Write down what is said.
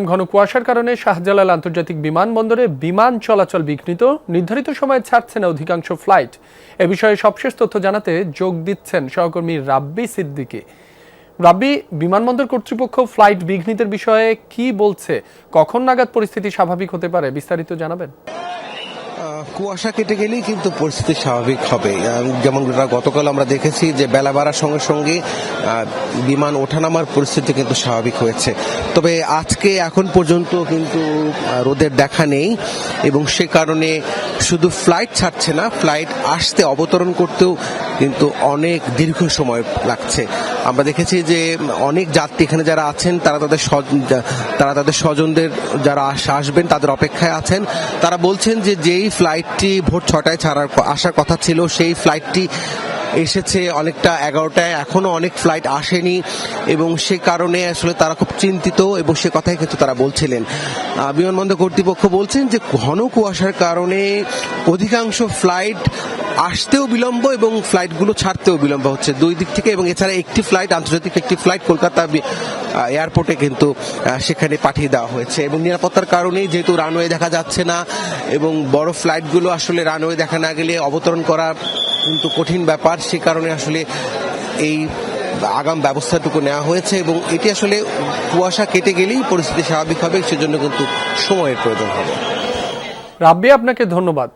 ঘন কুয়াশার কারণে শাহজালাল আন্তর্জাতিক বিমানবন্দরে বিমান চলাচল বিঘ্নিত, নির্ধারিত সময়ে ছাড়ছে না অধিকাংশ ফ্লাইট। এ বিষয়ে সবশেষ তথ্য জানাতে যোগ দিচ্ছেন সহকর্মী রাব্বি সিদ্দিকী। রাব্বি, বিমানবন্দর কর্তৃপক্ষ ফ্লাইট বিঘ্নিতের বিষয়ে কি বলছে, কখন নাগাদ পরিস্থিতি স্বাভাবিক হতে পারে, বিস্তারিত জানাবেন। কুয়াশা কেটে গেলেই কিন্তু পরিস্থিতি স্বাভাবিক হবে। যেমন গতকাল আমরা দেখেছি যে বেলা বাড়ার সঙ্গে সঙ্গে বিমান ওঠানামার পরিস্থিতি কিন্তু স্বাভাবিক হয়েছে। তবে আজকে এখন পর্যন্ত কিন্তু রোদের দেখা নেই এবং সে কারণে শুধু ফ্লাইট ছাড়ছে না, ফ্লাইট আসতে অবতরণ করতেও কিন্তু অনেক দীর্ঘ সময় লাগছে। আমরা দেখেছি যে অনেক যাত্রী এখানে যারা আছেন তারা তাদের স্বজনদের যারা আসবেন তাদের অপেক্ষায় আছেন। তারা বলছেন যে যেই ফ্লাইটটি ভোর 6টায় আসার কথা ছিল সেই ফ্লাইটটি এসেছে অনেকটা 11টায়, এখনো অনেক ফ্লাইট আসেনি এবং সে কারণে আসলে তারা খুব চিন্তিত এবং সে কথাই কিন্তু তারা বলছিলেন। বিমানবন্দর কর্তৃপক্ষ বলছেন যে ঘন কুয়াশার কারণে অধিকাংশ ফ্লাইট আসতেও বিলম্ব এবং ফ্লাইটগুলো ছাড়তেও বিলম্ব হচ্ছে দুই দিক থেকে, এবং এছাড়া একটি ফ্লাইট, আন্তর্জাতিক একটি ফ্লাইট কলকাতা এয়ারপোর্টে কিন্তু সেখানে পাঠিয়ে দেওয়া হয়েছে। এবং নিরাপত্তার কারণেই যেহেতু রানওয়ে দেখা যাচ্ছে না এবং বড় ফ্লাইটগুলো আসলে রানওয়ে দেখা না গেলে অবতরণ করা কিন্তু কঠিন ব্যাপার, সে কারণে আসলে এই আগাম ব্যবস্থাটুকু নেওয়া হয়েছে এবং এটি আসলে কুয়াশা কেটে গেলেই পরিস্থিতি স্বাভাবিক হবে, সেজন্য কিন্তু সময়ের প্রয়োজন হবে। রাব্বি, আপনাকে ধন্যবাদ।